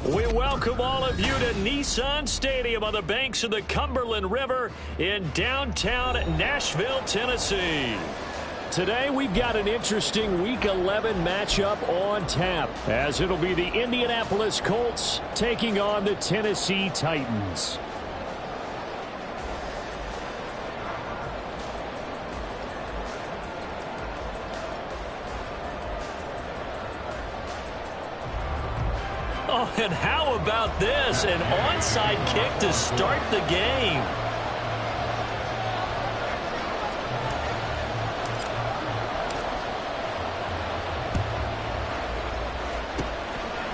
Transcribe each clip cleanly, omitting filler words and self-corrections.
We welcome all of you to Nissan Stadium on the banks of the Cumberland River in downtown Nashville, Tennessee. Today we've got an interesting Week 11 matchup on tap, as it'll be the Indianapolis Colts taking on the Tennessee Titans. Oh, and how about this? An onside kick to start the game.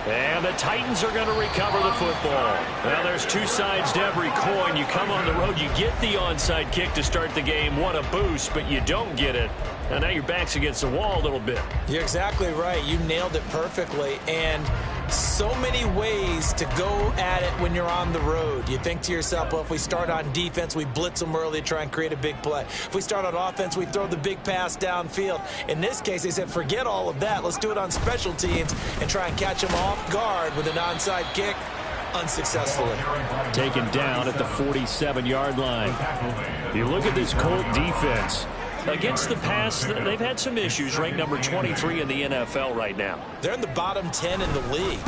And the Titans are going to recover the football. Now, there's two sides to every coin. You come on the road, you get the onside kick to start the game. What a boost, but you don't get it. And now your back's against the wall a little bit. You're exactly right. You nailed it perfectly. And so many ways to go at it when you're on the road. You think to yourself, well, if we start on defense, we blitz them early, try and create a big play. If we start on offense, we throw the big pass downfield. In this case, they said, forget all of that. Let's do it on special teams and try and catch them off guard with an onside kick. Unsuccessfully. Taken down at the 47-yard line. You look at this Colt defense. Against the pass, they've had some issues. Ranked number 23 in the NFL right now. They're in the bottom 10 in the league.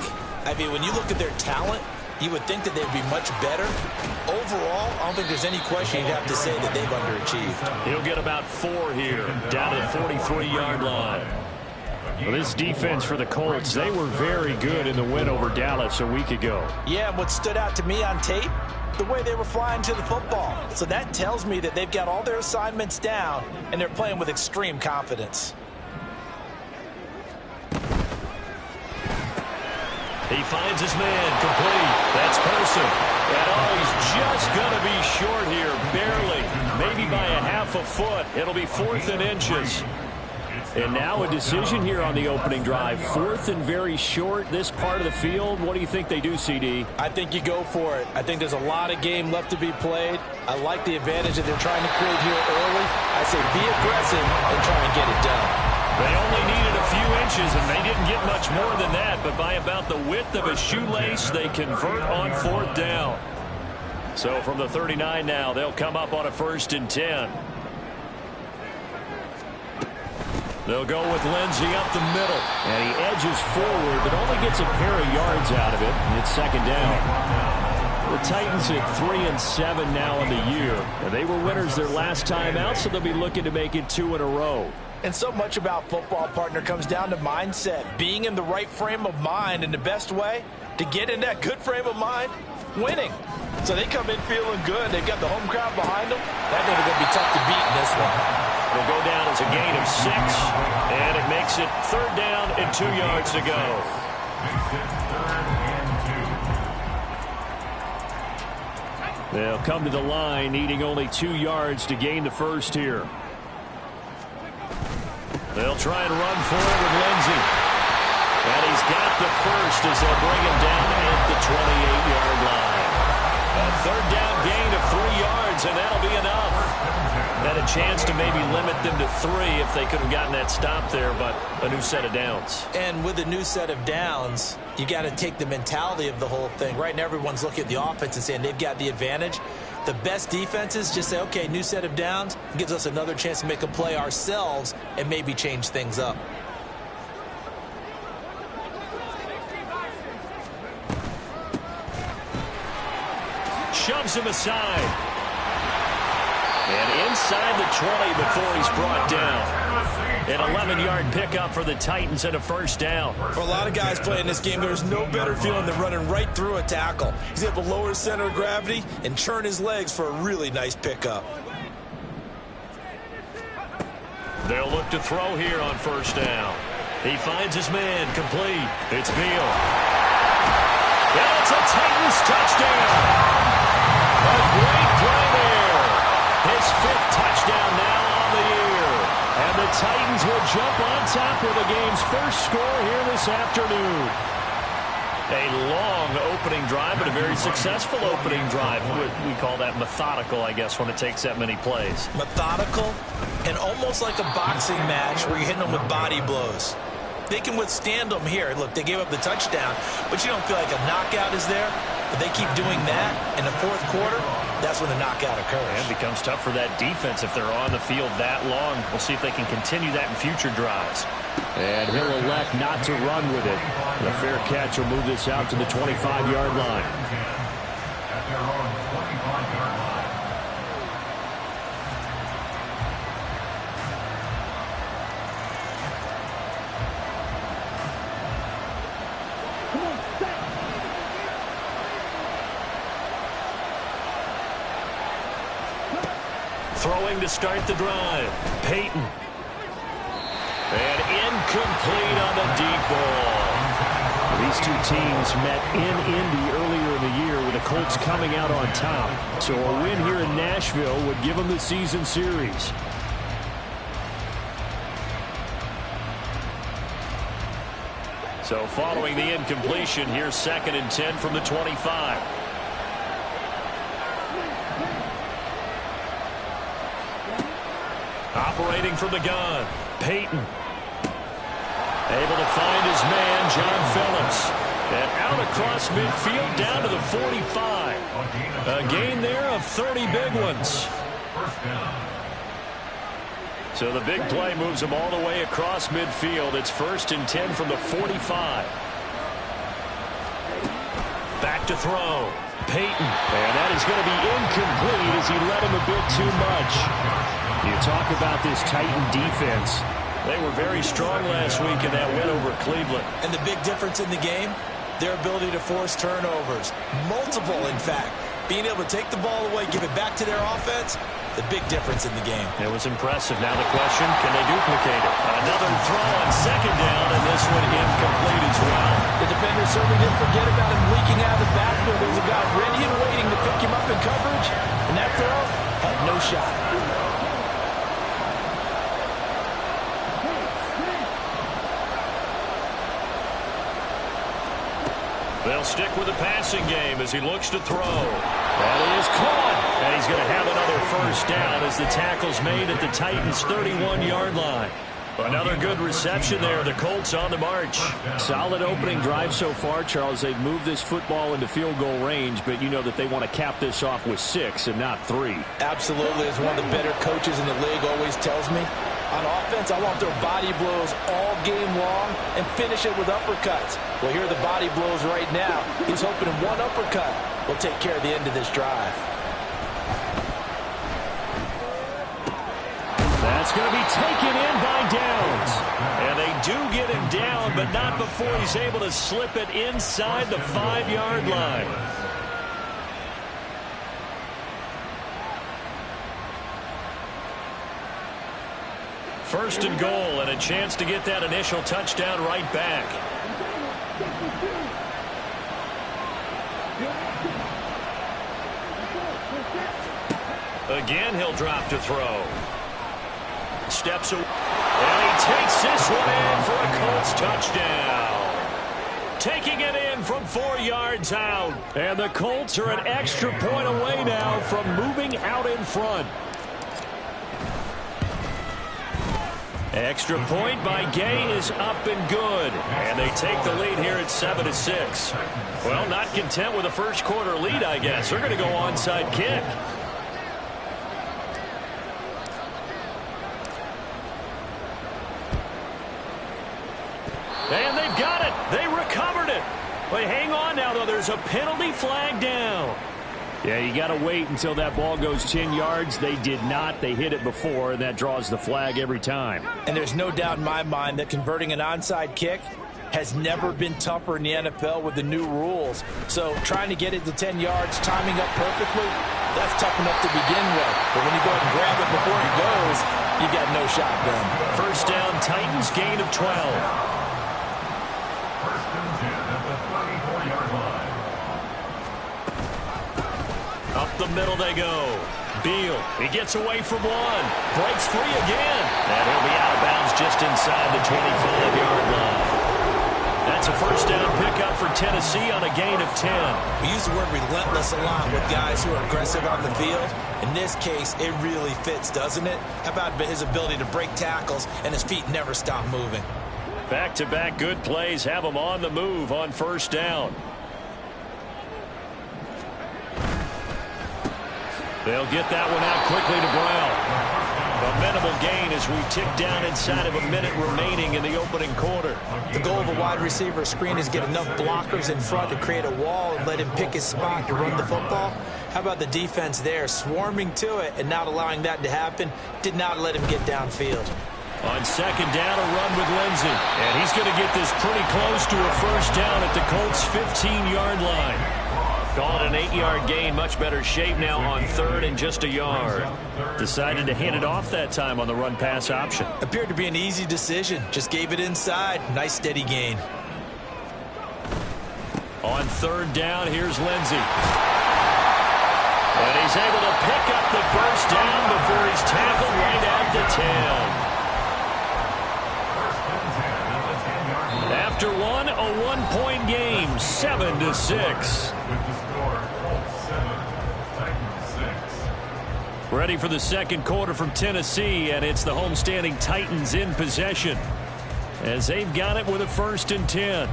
I mean, when you look at their talent, you would think that they'd be much better. Overall, I don't think there's any question you'd have to say that they've underachieved. He'll get about 4 here, down to the 43-yard line. Well, this defense for the Colts, they were very good in the win over Dallas a week ago. Yeah, and what stood out to me on tape, the way they were flying to the football. So that tells me that they've got all their assignments down, and they're playing with extreme confidence. He finds his man, complete. That's Person. And oh, he's just going to be short here, barely. Maybe by a half a foot. It'll be 4th and inches. And now a decision here on the opening drive. 4th and very short, this part of the field. What do you think they do, CD? I think you go for it. I think there's a lot of game left to be played. I like the advantage that they're trying to create here early. I say be aggressive and try and get it done. They only needed a few inches, and they didn't get much more than that. But by about the width of a shoelace, they convert on 4th down. So from the 39 now, they'll come up on a 1st and 10. They'll go with Lindsey up the middle. And he edges forward, but only gets a pair of yards out of it. And it's 2nd down. The Titans at 3-7 now in the year. And they were winners their last time out, so they'll be looking to make it 2 in a row. And so much about football, partner, comes down to mindset. Being in the right frame of mind, and the best way to get in that good frame of mind, winning. So they come in feeling good. They've got the home crowd behind them. I think it's going to be tough to beat in this one. It'll go down as a gain of 6, and it makes it 3rd down and 2 yards to go. They'll come to the line, needing only 2 yards to gain the first here. They'll try and run for it with Lindsey. And he's got the first as they'll bring him down at the 28-yard line. A 3rd down gain of 3 yards, and that'll be enough. Had a chance to maybe limit them to 3 if they could have gotten that stop there, but a new set of downs. And with a new set of downs, you got to take the mentality of the whole thing. Right now, everyone's looking at the offense and saying they've got the advantage. The best defenses just say, okay, new set of downs, gives us another chance to make a play ourselves and maybe change things up. Shoves him aside. And inside the 20 before he's brought down. An 11-yard pickup for the Titans and a 1st down. For a lot of guys playing this game, there's no better feeling than running right through a tackle. He's able to lower his center of gravity and turn his legs for a really nice pickup. They'll look to throw here on 1st down. He finds his man, complete. It's Beal. And it's a Titans touchdown. A great play there. His 5th touchdown now on the year. And the Titans will jump on top with the game's first score here this afternoon. A long opening drive, but a very successful opening drive. We call that methodical, I guess, when it takes that many plays. Methodical and almost like a boxing match where you're hitting them with body blows. They can withstand them here. Look, they gave up the touchdown, but you don't feel like a knockout is there. But they keep doing that in the 4th quarter, that's when the knockout occurs. And it becomes tough for that defense if they're on the field that long. We'll see if they can continue that in future drives. And he'll elect not to run with it. The fair catch will move this out to the 25-yard line. Throwing to start the drive. Peyton. And incomplete on the deep ball. These two teams met in Indy earlier in the year with the Colts coming out on top. So a win here in Nashville would give them the season series. So following the incompletion, here's 2nd and 10 from the 25. Operating from the gun, Peyton. Able to find his man, John Phillips. And out across midfield down to the 45. A gain there of 30 big ones. So the big play moves him all the way across midfield. It's 1st and 10 from the 45. Back to throw. Peyton. And that is going to be incomplete as he led him a bit too much. You talk about this Titan defense. They were very strong last week in that win over Cleveland. And the big difference in the game, their ability to force turnovers. Multiple, in fact. Being able to take the ball away, give it back to their offense, the big difference in the game. It was impressive. Now the question, can they duplicate it? Another throw on 2nd down, and this one incomplete as well. The defender certainly didn't forget about him leaking out of the backfield. There was a guy ready and waiting to pick him up in coverage, and that throw had no shot. They'll stick with the passing game as he looks to throw. That is caught. And he's going to have another 1st down as the tackle's made at the Titans' 31-yard line. Another good reception there. The Colts on the march. Solid opening drive so far, Charles. They've moved this football into field goal range, but you know that they want to cap this off with 6 and not 3. Absolutely. As one of the better coaches in the league always tells me, on offense, I want their body blows all game long and finish it with uppercuts. Well, here are the body blows right now. He's hoping in one uppercut will take care of the end of this drive. That's going to be taken in by Downs. And they do get him down, but not before he's able to slip it inside the 5-yard line. First and goal, and a chance to get that initial touchdown right back. Again, he'll drop to throw. Steps away, and he takes this one in for a Colts touchdown. Taking it in from 4 yards out. And the Colts are an extra point away now from moving out in front. Extra point by Gay is up and good. And they take the lead here at 7-6. Well, not content with a first quarter lead, I guess. They're going to go onside kick. And they've got it. They recovered it. But hang on now, though. There's a penalty flag down. Yeah, you got to wait until that ball goes 10 yards. They did not. They hit it before, and that draws the flag every time. And there's no doubt in my mind that converting an onside kick has never been tougher in the NFL with the new rules. So trying to get it to 10 yards, timing up perfectly, that's tough enough to begin with. But when you go ahead and grab it before it goes, you got no shot then. First down, Titans, gain of 12. Up the middle they go. Beal, he gets away from one. Breaks free again. And he'll be out of bounds just inside the 25-yard line. That's a first down pickup for Tennessee on a gain of 10. We use the word relentless a lot with guys who are aggressive on the field. In this case, it really fits, doesn't it? How about his ability to break tackles and his feet never stop moving? Back-to-back good plays have him on the move on first down. They'll get that one out quickly to Brown. A minimal gain as we tick down inside of a minute remaining in the opening quarter. The goal of a wide receiver screen is get enough blockers in front to create a wall and let him pick his spot to run the football. How about the defense there, swarming to it and not allowing that to happen? Did not let him get downfield. On second down, a run with Lindsey. And he's going to get this pretty close to a first down at the Colts' 15-yard line. Call it an 8-yard gain. Much better shape now on third and just a yard. Decided to hand it off that time on the run-pass option. Appeared to be an easy decision. Just gave it inside. Nice steady gain. On third down, here's Lindsey. And he's able to pick up the first down before he's tackled right at the 10. After one, a 1-point game, 7-6. Ready for the second quarter from Tennessee, and it's the homestanding Titans in possession as they've got it with a 1st and 10.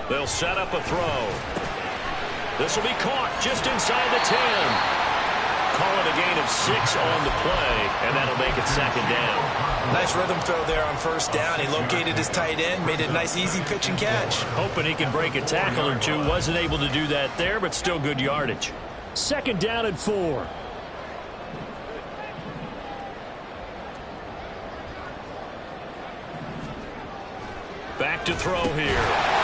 They'll set up a throw. This will be caught just inside the 10. Call it a gain of 6 on the play, and that'll make it second down. Nice rhythm throw there on first down. He located his tight end, made it a nice easy pitch and catch. Hoping he can break a tackle or two. Wasn't able to do that there, but still good yardage. Second down and 4. Back to throw here.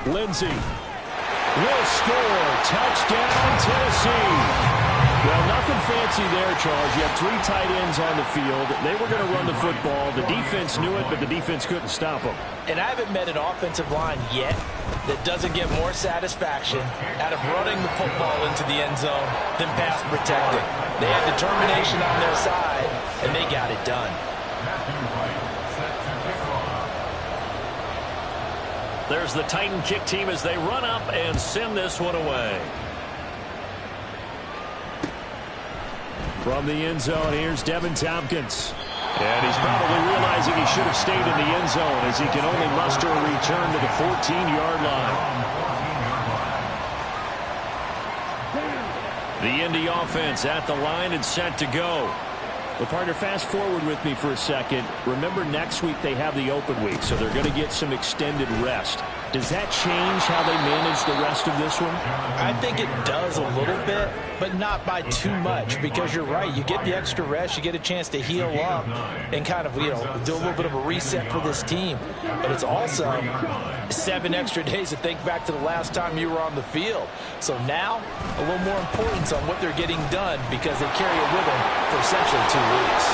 Lindsey will score. Touchdown, Tennessee. Well, nothing fancy there, Charles. You have 3 tight ends on the field. They were going to run the football. The defense knew it, but the defense couldn't stop them. And I haven't met an offensive line yet that doesn't get more satisfaction out of running the football into the end zone than pass protecting. They had determination on their side, and they got it done. There's the Titan kick team as they run up and send this one away. From the end zone, here's Devin Tompkins. And he's probably realizing he should have stayed in the end zone as he can only muster a return to the 14-yard line. The Indy offense at the line and set to go. Well, partner, fast forward with me for a second. Remember, next week they have the open week, so they're going to get some extended rest. Does that change how they manage the rest of this one? I think it does a little bit, but not by too much, because you're right. You get the extra rest, you get a chance to heal up and kind of, do a little bit of a reset for this team. But it's also 7 extra days to think back to the last time you were on the field. So now, a little more importance on what they're getting done because they carry it with them for essentially 2 weeks.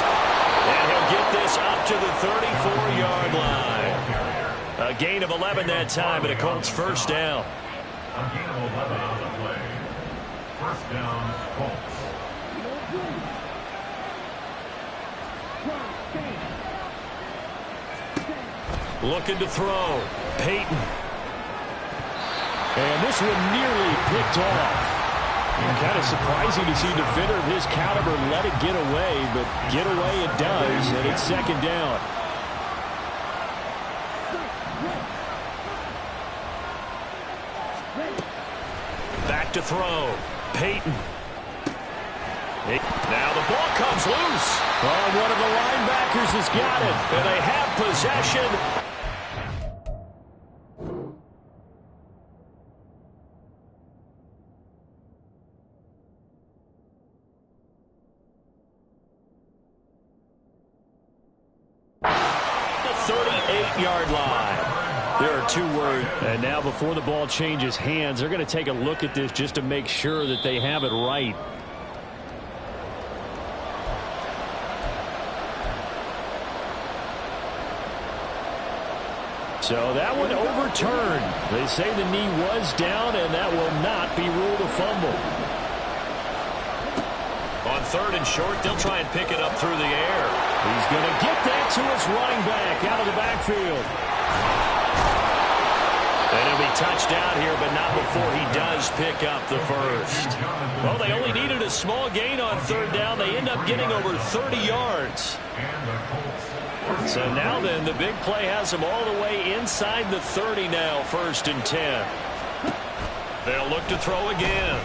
And he'll get this up to the 34-yard line. A gain of 11 that time, and a Colts first down. A gain of 11 on the play. First down, Colts. Looking to throw. Peyton. And this one nearly picked off. Kind of surprising to see a defender of his caliber let it get away, but get away it does, and it's second down. Back to throw. Peyton. Now the ball comes loose. Oh, one of the linebackers has got it, and they have possession. 8-yard line. There are 2 words. And now before the ball changes hands, they're going to take a look at this just to make sure that they have it right. So that one overturned. They say the knee was down, and that will not be ruled a fumble. On 3rd and short, they'll try and pick it up through the air. He's going to get that to his running back out of the backfield. And he'll be touched out here, but not before he does pick up the first. Well, they only needed a small gain on 3rd down. They end up getting over 30 yards. So now then, the big play has them all the way inside the 30 now, 1st and 10. They'll look to throw again.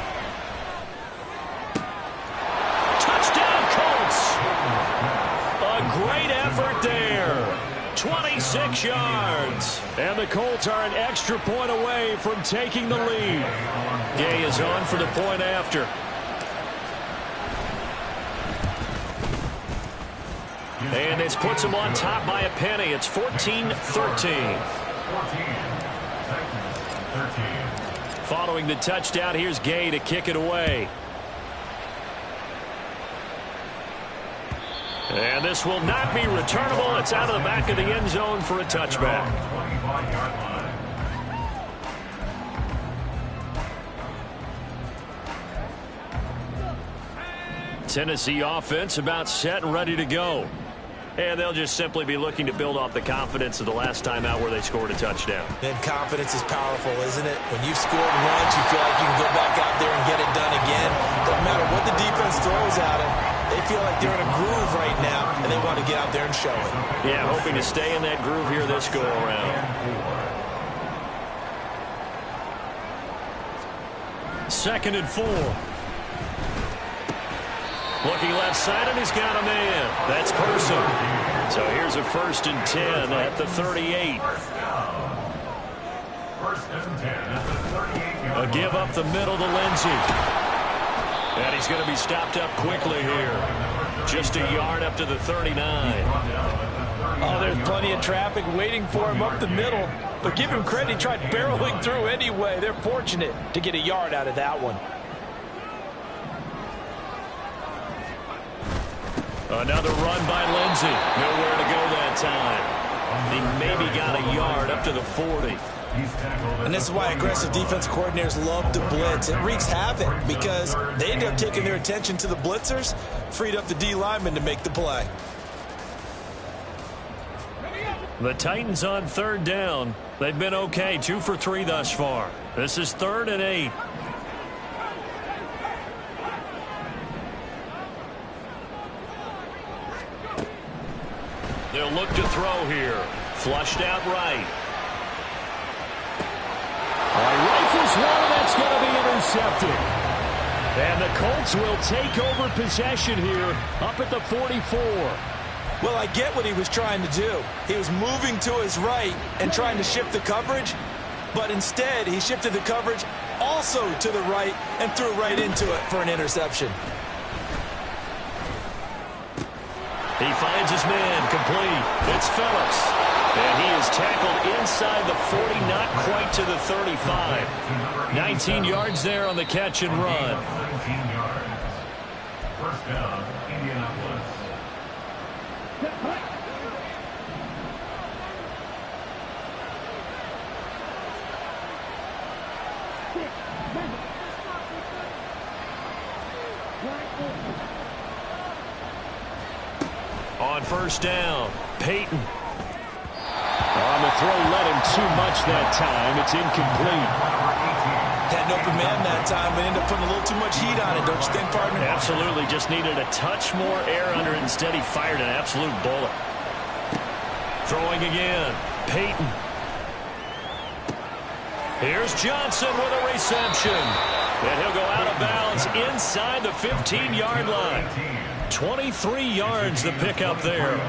Touchdown, Colts! A great effort there. 26 yards. And the Colts are an extra point away from taking the lead. Gay is on for the point after. And this puts them on top by a penny. It's 14-13. Following the touchdown, here's Gay to kick it away. And this will not be returnable. It's out of the back of the end zone for a touchback. Tennessee offense about set and ready to go. And they'll just simply be looking to build off the confidence of the last time out where they scored a touchdown. And confidence is powerful, isn't it? When you've scored once, you feel like you can go back out there and get it done again. Doesn't matter what the defense throws at them. They feel like they're in a groove right now, and they want to get out there and show it. Yeah, hoping to stay in that groove here this go-around. 2nd and 4. Looking left side, and he's got a man. That's Person. So here's a 1st and 10 at the 38. A give up the middle to Lindsey. And he's going to be stopped up quickly here. Just a yard up to the 39. Oh, there's plenty of traffic waiting for him up the middle. But give him credit, he tried barreling through anyway. They're fortunate to get a yard out of that one. Another run by Lindsey. Nowhere to go that time. He maybe got a yard up to the 40. And this is why aggressive defense coordinators love to blitz. It wreaks havoc because they end up taking their attention to the blitzers, freed up the D lineman to make the play. The Titans on 3rd down. They've been okay, 2 for 3 thus far. This is 3rd and 8. They'll look to throw here. Flushed out right. Rifles one, that's going to be intercepted. And the Colts will take over possession here up at the 44. Well, I get what he was trying to do. He was moving to his right and trying to shift the coverage, but instead he shifted the coverage also to the right and threw right into it for an interception. He finds his man complete. It's Phillips. And he is tackled inside the 40, not quite to the 35. 19 yards there on the catch and run. 19 yards. 1st down, Indianapolis. On 1st down, Peyton. On the throw, led him too much that time. It's incomplete. Had an open man that time, but ended up putting a little too much heat on it, don't you think, partner? Absolutely. Just needed a touch more air under it. Instead, he fired an absolute bullet. Throwing again. Peyton. Here's Johnson with a reception. And he'll go out of bounds inside the 15-yard line. 23 yards the pickup there.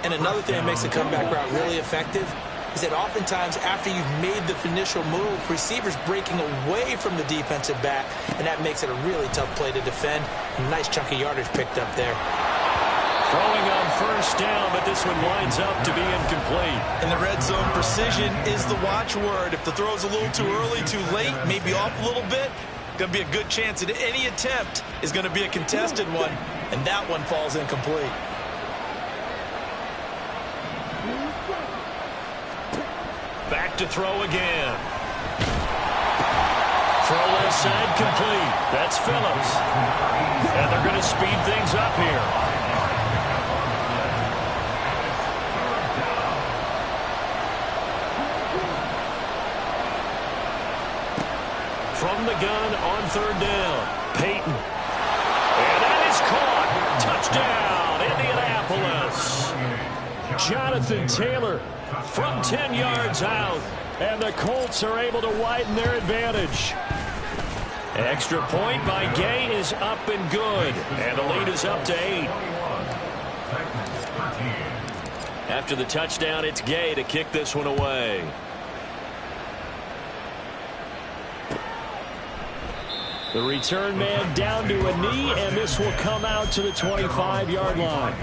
And another thing that makes the comeback route really effective is that oftentimes after you've made the initial move, receivers breaking away from the defensive back, and that makes it a really tough play to defend. A nice chunk of yardage picked up there. Throwing on first down, but this one winds up to be incomplete. In the red zone, precision is the watchword. If the throw's a little too early, too late, maybe off a little bit, going to be a good chance that any attempt is going to be a contested one, and that one falls incomplete. Back to throw again. Throw left side complete. That's Phillips. And they're going to speed things up here. From the gun on third down, Peyton. And that is caught. Touchdown, Indianapolis. Jonathan Taylor from 10 yards out. And the Colts are able to widen their advantage. Extra point by Gay is up and good. And the lead is up to 8. After the touchdown, it's Gay to kick this one away. The return man down to a knee, and this will come out to the 25-yard line.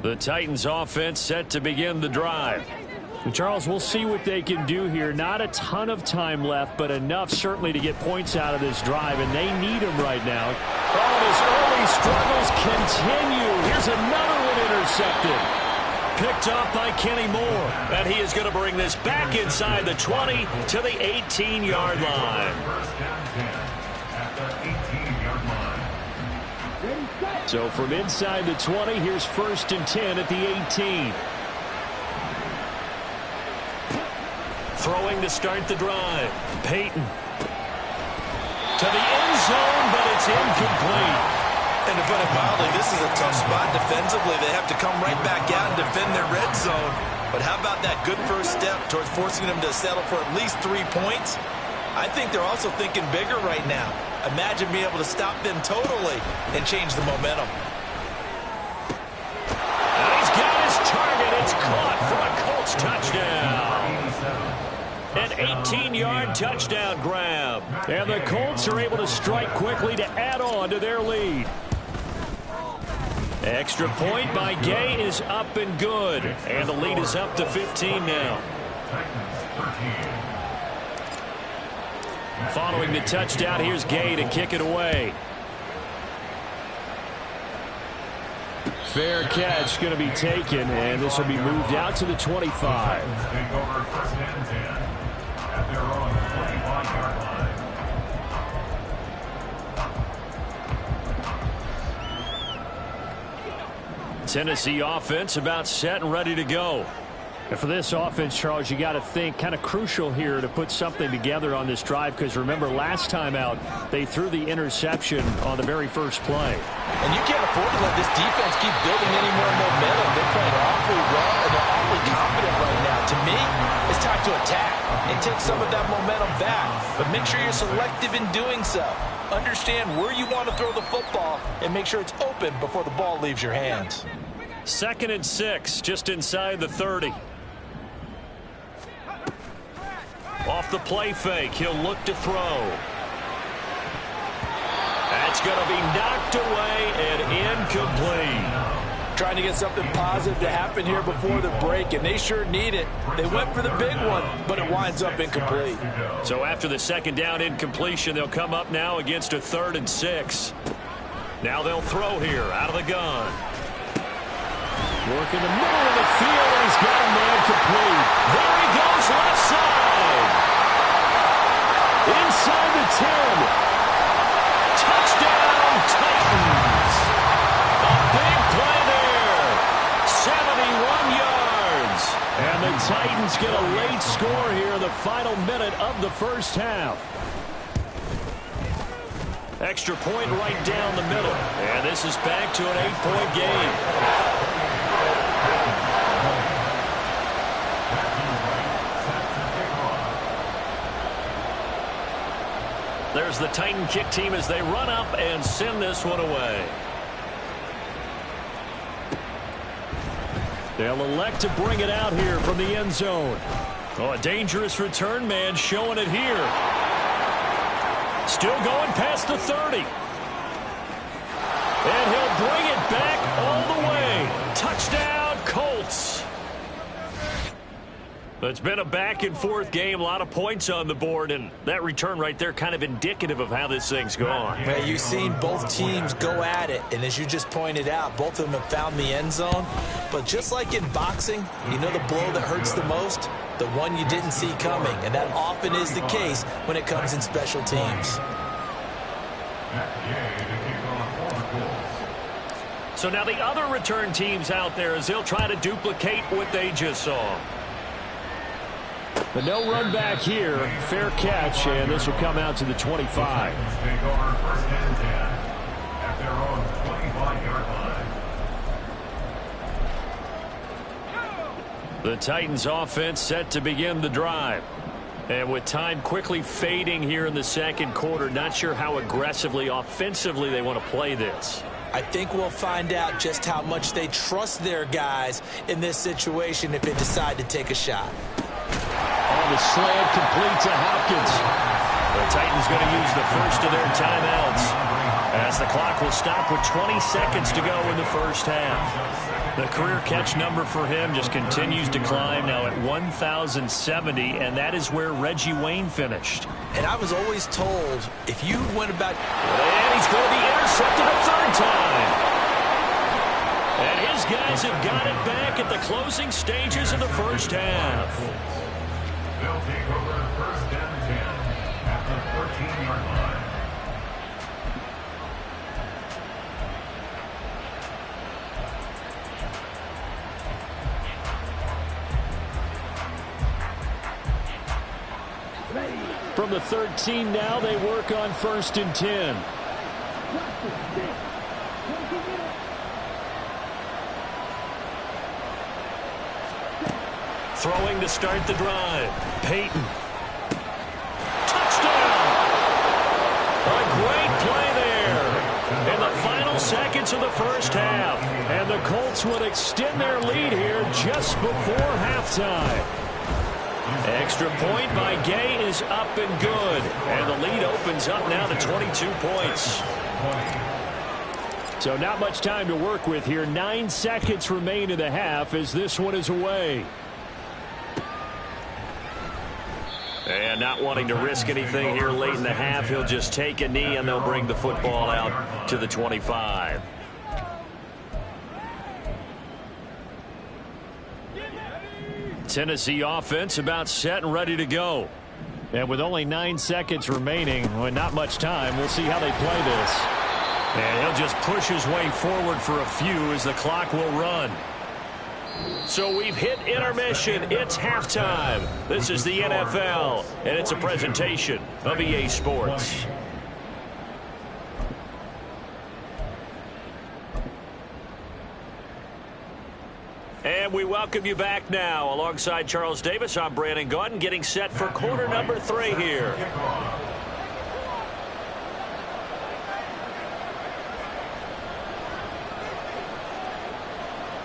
The Titans offense set to begin the drive. And Charles, we'll see what they can do here. Not a ton of time left, but enough certainly to get points out of this drive, and they need them right now. Oh, and his early struggles continue. Here's another one intercepted. Picked off by Kenny Moore. And he is going to bring this back inside the 20 to the 18-yard line. So from inside the 20, here's 1st and 10 at the 18. Throwing to start the drive. Peyton. To the end zone, but it's incomplete. And to put it mildly, this is a tough spot defensively. They have to come right back out and defend their red zone. But how about that good first step towards forcing them to settle for at least 3 points? I think they're also thinking bigger right now. Imagine being able to stop them totally and change the momentum. And he's got his target. It's caught for a Colts touchdown. An 18-yard touchdown grab. And the Colts are able to strike quickly to add on to their lead. Extra point by Gay is up and good. And the lead is up to 15 now. Following the touchdown, here's Gay to kick it away. Fair catch going to be taken, and this will be moved out to the 25. Tennessee offense about set and ready to go. And for this offense, Charles, you got to think kind of crucial here to put something together on this drive, because remember last time out they threw the interception on the very first play. And you can't afford to let this defense keep building any more momentum. They're playing awfully well and they're awfully confident right now. To me, it's time to attack and take some of that momentum back. But make sure you're selective in doing so. Understand where you want to throw the football and make sure it's open before the ball leaves your hands. 2nd and 6, just inside the 30. Off the play fake, he'll look to throw. That's going to be knocked away and incomplete. Trying to get something positive to happen here before the break, and they sure need it. They went for the big one, but it winds up incomplete. So after the 2nd down incompletion, they'll come up now against a 3rd and 6. Now they'll throw here out of the gun. Work in the middle of the field, and he's got a man complete. There he goes, left side. Inside the 10. Touchdown, Titans. A big play there. 71 yards. And the Titans get a late score here in the final minute of the first half. Extra point right down the middle. And this is back to an 8-point game. There's the Titan kick team as they run up and send this one away. They'll elect to bring it out here from the end zone. Oh, a dangerous return man showing it here. Still going past the 30. And he'll bring it back all the way. Touchdown, Colts. It's been a back-and-forth game, a lot of points on the board, and that return right there kind of indicative of how this thing's gone. Well, you've seen both teams go at it, and as you just pointed out, both of them have found the end zone. But just like in boxing, you know the blow that hurts the most? The one you didn't see coming, and that often is the case when it comes in special teams. So now the other return teams out there as they'll try to duplicate what they just saw. But no run back here. Fair catch, and this will come out to the 25. Take over first and 10 at their own 25-yard line. The Titans offense set to begin the drive. And with time quickly fading here in the second quarter, not sure how aggressively, offensively they want to play this. I think we'll find out just how much they trust their guys in this situation if they decide to take a shot. On the slant, complete to Hopkins. The Titans going to use the first of their timeouts as the clock will stop with 20 seconds to go in the first half. The career catch number for him just continues to climb, now at 1,070, and that is where Reggie Wayne finished. And I was always told, if you went about... And he's going to be intercepted a third time. And his guys have got it back at the closing stages of the first half. They'll take over first and 10 at the 13-yard line. From the 13 now, they work on first and 10. Throwing to start the drive. Peyton. Touchdown! A great play there. In the final seconds of the first half. And the Colts would extend their lead here just before halftime. Extra point by Gay is up and good. And the lead opens up now to 22 points. So not much time to work with here. 9 seconds remain in the half as this one is away. And not wanting to risk anything here late in the half, he'll just take a knee and they'll bring the football out to the 25. Tennessee offense about set and ready to go. And with only 9 seconds remaining, with not much time, we'll see how they play this. And he'll just push his way forward for a few as the clock will run. So we've hit intermission. It's halftime. This is the NFL, and it's a presentation of EA Sports. And we welcome you back now. Alongside Charles Davis, I'm Brandon Gaudin, getting set for quarter number 3 here.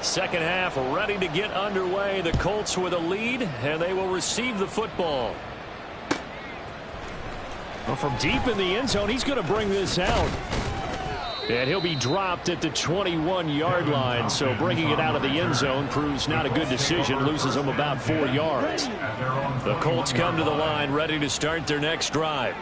Second half ready to get underway. The Colts with a lead, and they will receive the football. Well, from deep in the end zone, he's going to bring this out. And he'll be dropped at the 21-yard line, so bringing it out of the end zone proves not a good decision, loses him about 4 yards. The Colts come to the line ready to start their next drive.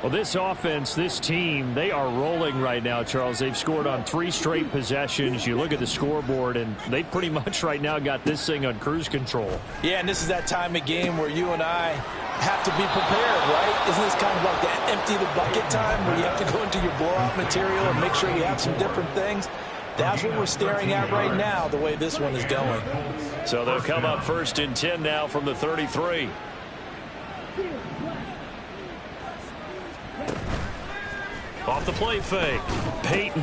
Well, this offense, this team, they are rolling right now, Charles. They've scored on 3 straight possessions. You look at the scoreboard, and they pretty much right now got this thing on cruise control. Yeah, and this is that time of game where you and I have to be prepared, right? Isn't this kind of like the empty the bucket time where you have to go into your blowout material and make sure you have some different things? That's what we're staring at right now, the way this one is going. So they'll come up first and 10 now from the 33. Off the play fake. Peyton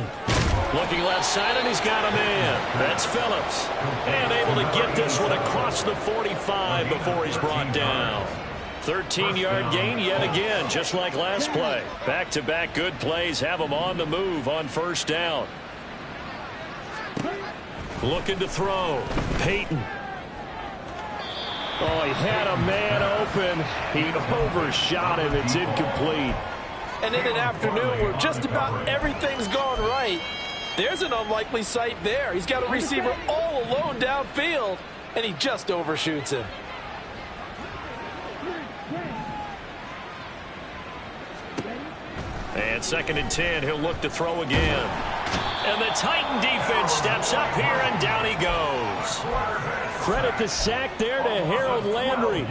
looking left side, and he's got a man. That's Phillips. And able to get this one across the 45 before he's brought down. 13-yard gain yet again, just like last play. Back-to-back good plays have him on the move on first down. Looking to throw. Peyton. Oh, he had a man open. He overshot him. It's incomplete. And in an afternoon where just about everything's gone right, there's an unlikely sight there. He's got a receiver all alone downfield, and he just overshoots him. And 2nd and 10, he'll look to throw again. And the Titan defense steps up here, and down he goes. Credit the sack there to Harold Landry.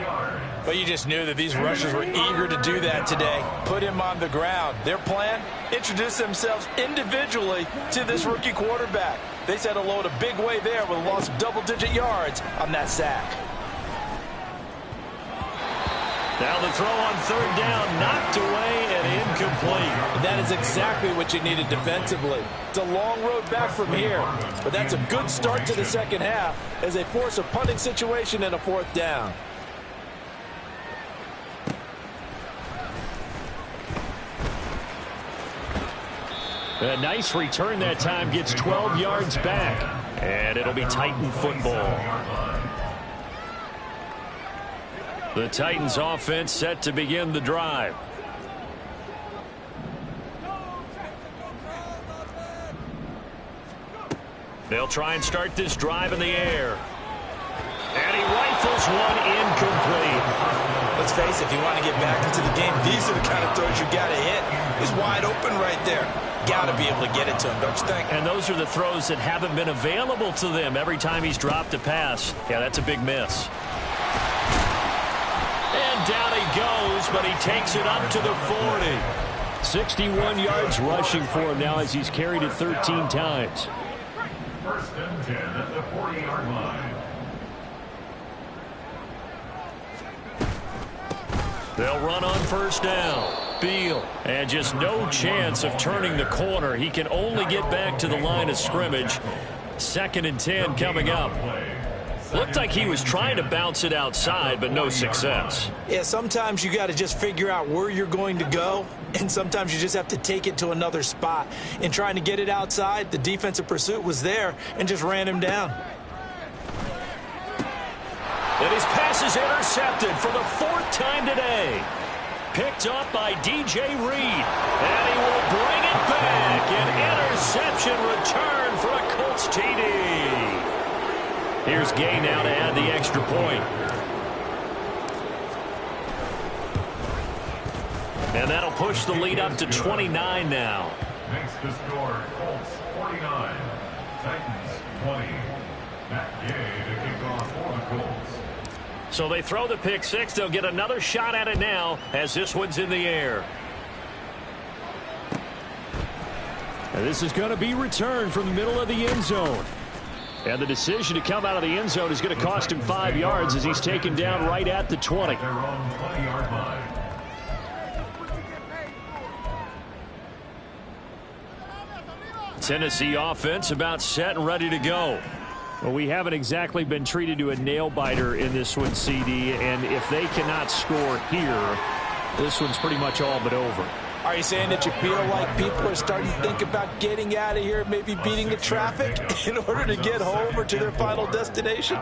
But you just knew that these rushers were eager to do that today. Put him on the ground. Their plan, introduce themselves individually to this rookie quarterback. They said hello in a big way there with a loss of double-digit yards on that sack. Now the throw on 3rd down, knocked away and incomplete. And that is exactly what you needed defensively. It's a long road back from here, but that's a good start to the second half as they force a punting situation and a 4th down. A nice return that time, gets 12 yards back. And it'll be Titan football. The Titans offense set to begin the drive. They'll try and start this drive in the air. And he rifles one incomplete. Let's face it, if you want to get back into the game, these are the kind of throws you got to hit. He's wide open right there. Got to be able to get it to him, don't you think? And those are the throws that haven't been available to them every time he's dropped a pass. Yeah, that's a big miss. And down he goes, but he takes it up to the 40. 61 yards rushing for him now as he's carried it 13 times. 1st and 10 at the 40-yard line. They'll run on 1st down. Beal. And just no chance of turning the corner. He can only get back to the line of scrimmage. 2nd and 10 coming up. Looked like he was trying to bounce it outside, but no success. Yeah, sometimes you got to just figure out where you're going to go, and sometimes you just have to take it to another spot. In trying to get it outside, the defensive pursuit was there and just ran him down. And his pass is intercepted for the 4th time today. Picked up by DJ Reed. And he will bring it back. An interception return for a Colts TD. Here's Gay now to add the extra point. And that'll push the lead up to 29 now. Makes the score Colts 49, Titans 20. Matt Gay to kick off for the Colts. So they throw the pick six. They'll get another shot at it now as this one's in the air. And this is going to be returned from the middle of the end zone. And the decision to come out of the end zone is going to cost him 5 yards as he's taken down right at the 20. Their own 20-yard line. Tennessee offense about set and ready to go. Well, we haven't exactly been treated to a nail-biter in this one, CD, and if they cannot score here, this one's pretty much all but over. Are you saying that you feel like people are starting to think about getting out of here, maybe beating the traffic in order to get home or to their final destination?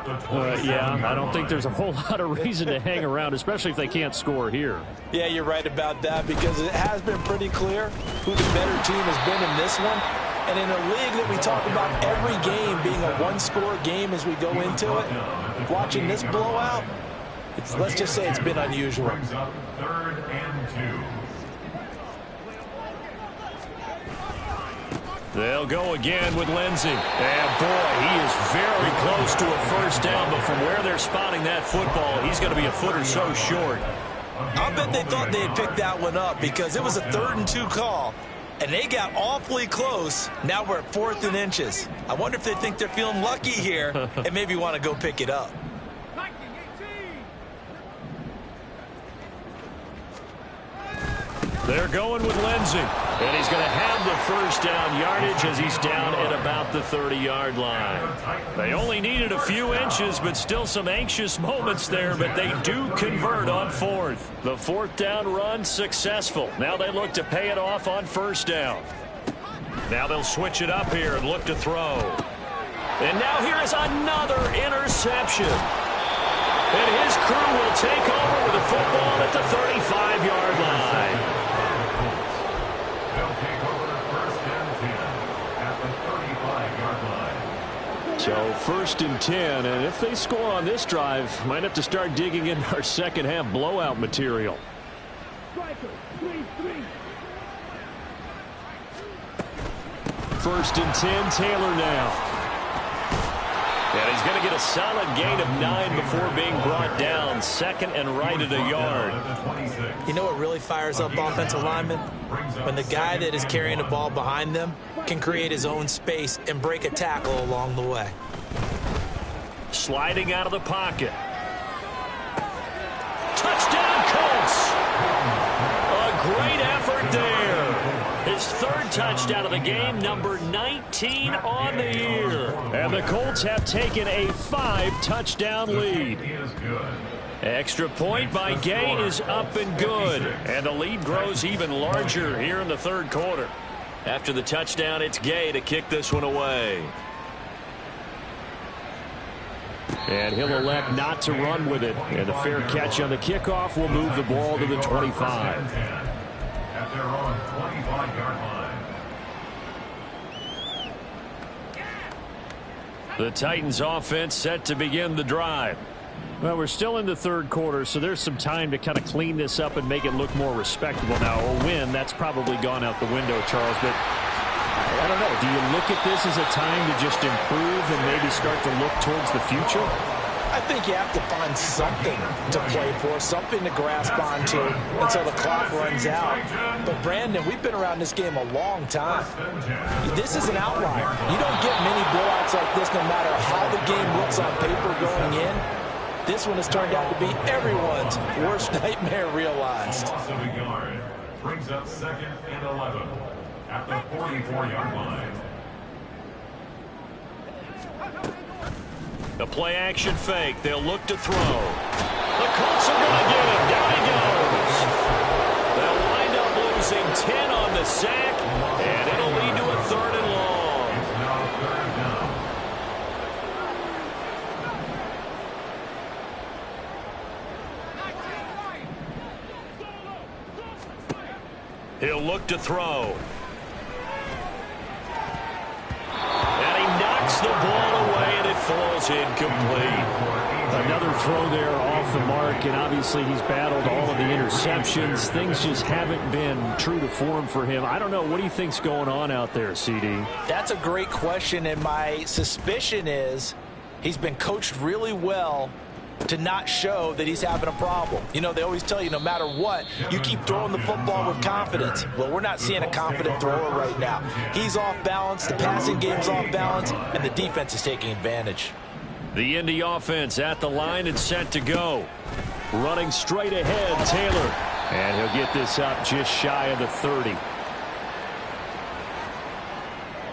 Yeah, I don't think there's a whole lot of reason to hang around, especially if they can't score here. Yeah, you're right about that because it has been pretty clear who the better team has been in this one. And in a league that we talk about every game being a one-score game as we go into it, watching this blowout, let's just say it's been unusual. Brings up 3rd and 2. They'll go again with Lindsey. And boy, he is very close to a first down, but from where they're spotting that football, he's going to be a foot or so short. I'll bet they thought they had picked that one up because it was a 3rd and 2 call. And they got awfully close. Now we're at 4th and inches. I wonder if they think they're feeling lucky here and maybe want to go pick it up. They're going with Lindsey. And he's going to have the first down yardage as he's down at about the 30-yard line. They only needed a few inches, but still some anxious moments there, but they do convert on 4th. The 4th down run successful. Now they look to pay it off on 1st down. Now they'll switch it up here and look to throw. And now here is another interception. And his crew will take over with the football at the 35-yard line. So 1st and 10, and if they score on this drive, might have to start digging in our second half blowout material. 1st and 10, Taylor now. And he's going to get a solid gain of 9 before being brought down. 2nd and right at a yard. You know what really fires up offensive linemen? When the guy that is carrying the ball behind them can create his own space and break a tackle along the way. Sliding out of the pocket. Touchdown, Colts! A great effort there. His 3rd touchdown of the game, number 19 on the year. And the Colts have taken a 5-touchdown lead. Extra point by Gay is up and good. And the lead grows even larger here in the 3rd quarter. After the touchdown, it's Gay to kick this one away. And he'll elect not to run with it. And a fair catch on the kickoff will move the ball to the 25. At their own 25-yard line. The Titans offense set to begin the drive. Well, we're still in the 3rd quarter, so there's some time to kind of clean this up and make it look more respectable now. A win, that's probably gone out the window, Charles, but I don't know. Do you look at this as a time to just improve and maybe start to look towards the future? I think you have to find something to play for, something to grasp onto until the clock runs out. But, Brandon, we've been around this game a long time. This is an outlier. You don't get many blowouts like this no matter how the game looks on paper going in. This one has turned out to be everyone's worst nightmare realized. Loss of a yard brings up 2nd and 11 at the 44-yard line. The play action fake. They'll look to throw. The Colts are going to get him. Down he goes. They'll wind up losing 10 on the sack, and it'll lead to a 3rd and long. It's now 3rd down. He'll look to throw. And he knocks the ball away, and it falls incomplete. Another throw there off the mark, and obviously he's battled all of the interceptions. Things just haven't been true to form for him. I don't know. What do you think's going on out there, CD? That's a great question, and my suspicion is he's been coached really well to not show that he's having a problem. You know, they always tell you no matter what, you keep throwing the football with confidence. Well, we're not seeing a confident thrower right now. He's off balance, the passing game's off balance, and the defense is taking advantage. The Indy offense at the line and set to go. Running straight ahead, Taylor. And he'll get this up just shy of the 30.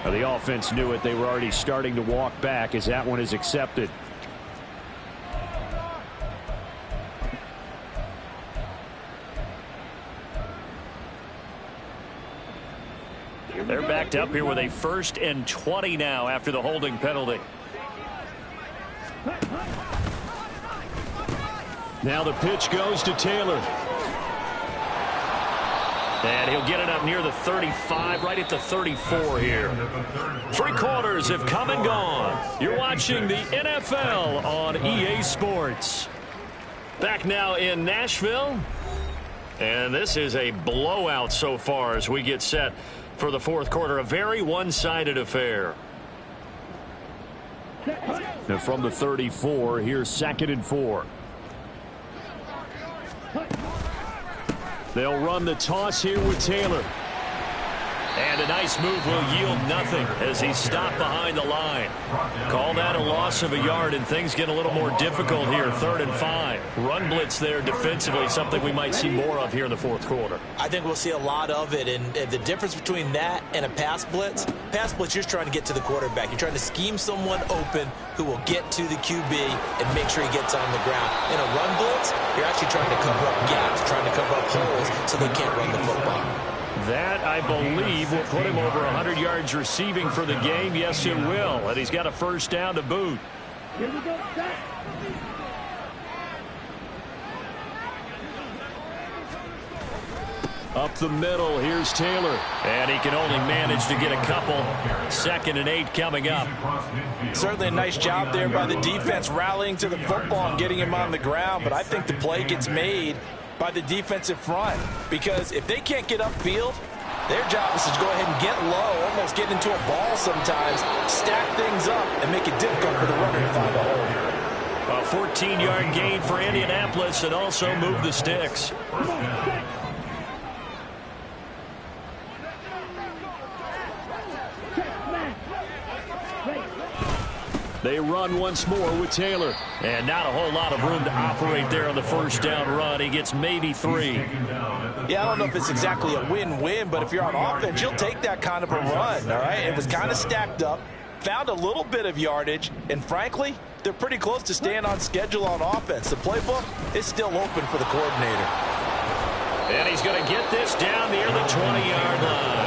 Now, the offense knew it. They were already starting to walk back as that one is accepted. They're backed up here with a 1st and 20 now after the holding penalty. Now the pitch goes to Taylor. And he'll get it up near the 35, right at the 34 here. 3 quarters have come and gone. You're watching the NFL on EA Sports. Back now in Nashville. And this is a blowout so far as we get set for the 4th quarter. A very one-sided affair. Now from the 34, here's 2nd and 4. They'll run the toss here with Taylor. And a nice move will yield nothing as he's stopped behind the line. Call that a loss of a yard, and things get a little more difficult here. 3rd and 5. Run blitz there defensively, something we might see more of here in the 4th quarter. I think we'll see a lot of it, and the difference between that and a pass blitz, you're just trying to get to the quarterback. You're trying to scheme someone open who will get to the QB and make sure he gets on the ground. In a run blitz, you're actually trying to cover up gaps, trying to cover up holes so they can't run the football. That, I believe, will put him over 100 yards receiving for the game. Yes, it will. And he's got a 1st down to boot. Here we go, set. Up the middle, here's Taylor. And he can only manage to get a couple. 2nd and 8 coming up. Certainly a nice job there by the defense rallying to the football and getting him on the ground. But I think the play gets made by the defensive front. Because if they can't get upfield, their job is to go ahead and get low, almost get into a ball sometimes, stack things up, and make it difficult for the runner to find a hole. A 14-yard gain for Indianapolis and also move the sticks. They run once more with Taylor. And not a whole lot of room to operate there on the first down run. He gets maybe 3. Yeah, I don't know if it's exactly a win-win, but if you're on offense, you'll take that kind of a run, all right? It was kind of stacked up, found a little bit of yardage, and frankly, they're pretty close to staying on schedule on offense. The playbook is still open for the coordinator. And he's going to get this down near the 20-yard line.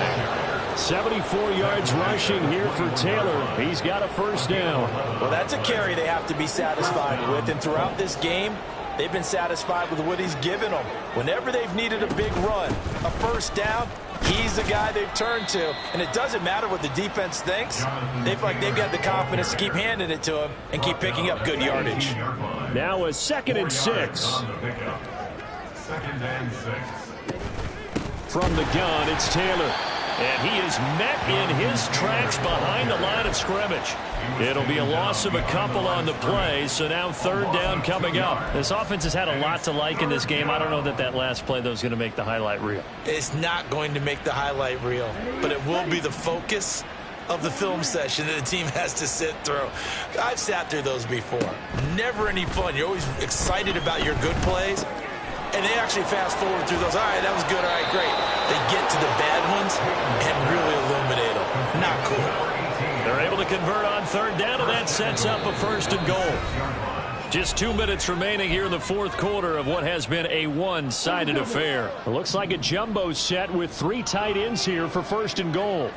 74 yards rushing here for Taylor. He's got a first down. Well, that's a carry they have to be satisfied with, and throughout this game, they've been satisfied with what he's given them. Whenever they've needed a big run, a first down, he's the guy they've turned to. And it doesn't matter what the defense thinks. They've got the confidence to keep handing it to him and keep picking up good yardage. Now a 2nd and 6. 2nd and 6. From the gun, it's Taylor. And he is met in his tracks behind the line of scrimmage. It'll be a loss of a couple on the play, so now 3rd down coming up. This offense has had a lot to like in this game. I don't know that last play, though, is going to make the highlight reel. It's not going to make the highlight reel, but it will be the focus of the film session that the team has to sit through. I've sat through those before. Never any fun. You're always excited about your good plays, and they actually fast forward through those. All right, that was good. All right, great. They get to the bad ones and really illuminate them. Not cool. They're able to convert on 3rd down, and that sets up a 1st and goal. Just 2 minutes remaining here in the 4th quarter of what has been a one-sided affair. It looks like a jumbo set with 3 tight ends here for 1st and goal.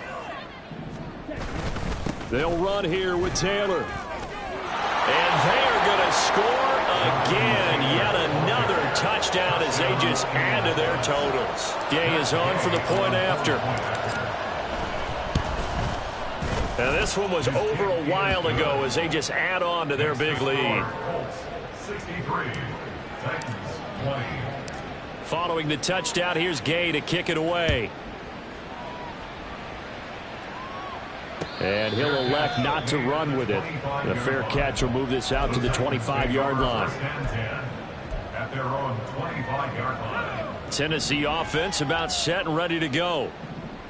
They'll run here with Taylor. And they're going to score again. Yet another touchdown as they just add to their totals. Gay is on for the point after. And this one was over a while ago as they just add on to their big lead. 63. Titans 20. Following the touchdown, here's Gay to kick it away. And he'll elect not to run with it. The fair catch will move this out to the 25-yard line. At their own 25-yard line. Tennessee offense about set and ready to go.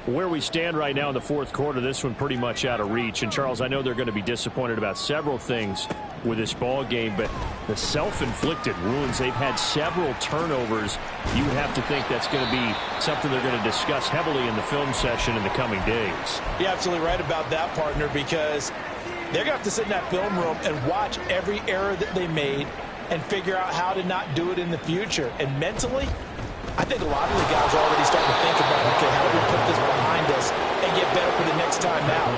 Where we stand right now in the 4th quarter, this one pretty much out of reach. And, Charles, I know they're going to be disappointed about several things with this ball game, but the self-inflicted wounds, they've had several turnovers. You would have to think that's going to be something they're going to discuss heavily in the film session in the coming days. You're absolutely right about that, partner, because they're going to have to sit in that film room and watch every error that they made and figure out how to not do it in the future. And mentally, I think a lot of the guys are already starting to think about, okay, how do we put this behind us and get better for the next time out?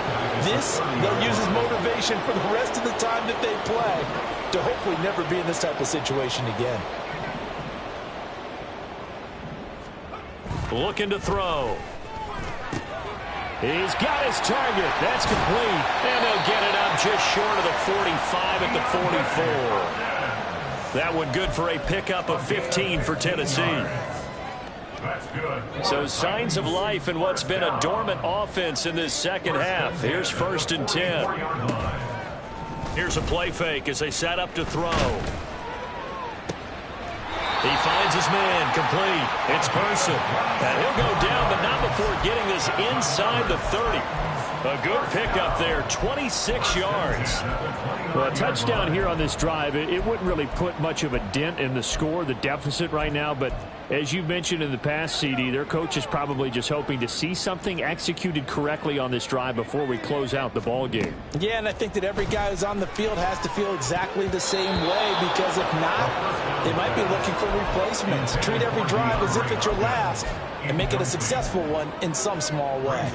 This, they'll use as motivation for the rest of the time that they play to hopefully never be in this type of situation again. Looking to throw. He's got his target. That's complete. And they'll get it up just short of the 45 at the 44. That one good for a pickup of 15 for Tennessee. That's good. So signs of life in what's been a dormant offense in this second half. Here's 1st and 10. Here's a play fake as they set up to throw. He finds his man, complete. It's Person. And he'll go down, but not before getting this inside the 30. A good pickup there, 26 yards. Well, a touchdown here on this drive, it wouldn't really put much of a dent in the score, the deficit right now, but as you've mentioned in the past, CD, their coach is probably just hoping to see something executed correctly on this drive before we close out the ball game. Yeah, and I think that every guy who's on the field has to feel exactly the same way, because if not, they might be looking for replacements. Treat every drive as if it's your last and make it a successful one in some small way.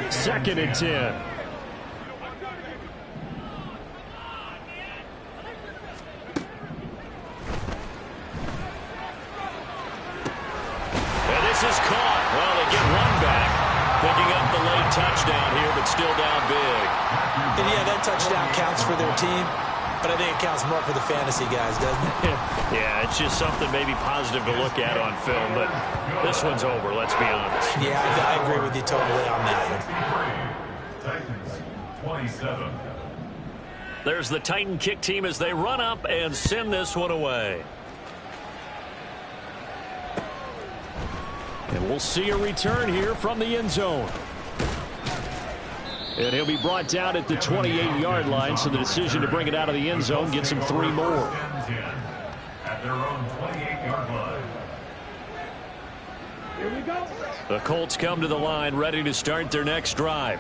2nd and 10. This is caught. Well, they get one back. Picking up the late touchdown here, but still down big. And yeah, that touchdown counts for their team, but I think it counts more for the fantasy guys, doesn't it? Yeah, it's just something maybe positive to look at on film, but this one's over, let's be honest. Yeah, I agree with you totally on that one. Titans 27. There's the Titan kick team as they run up and send this one away. And we'll see a return here from the end zone. And he'll be brought down at the 28-yard line, so the decision to bring it out of the end zone gets him 3 more. At their own 28-yard line. Here we go. The Colts come to the line ready to start their next drive.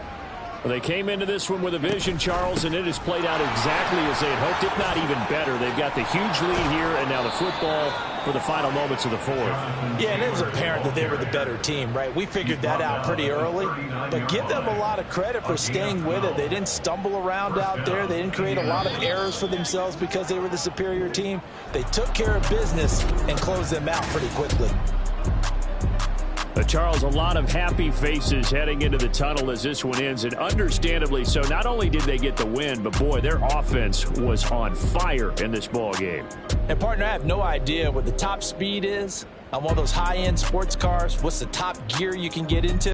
Well, they came into this one with a vision, Charles, and it has played out exactly as they had hoped, if not even better. They've got the huge lead here, and now the football for the final moments of the fourth. Yeah, and it was apparent that they were the better team, right? We figured that out pretty early, but give them a lot of credit for staying with it. They didn't stumble around out there. They didn't create a lot of errors for themselves because they were the superior team. They took care of business and closed them out pretty quickly. Charles, a lot of happy faces heading into the tunnel as this one ends, and understandably so. Not only did they get the win, but boy, their offense was on fire in this ball game. And partner, I have no idea what the top speed is on one of those high-end sports cars. What's the top gear you can get into?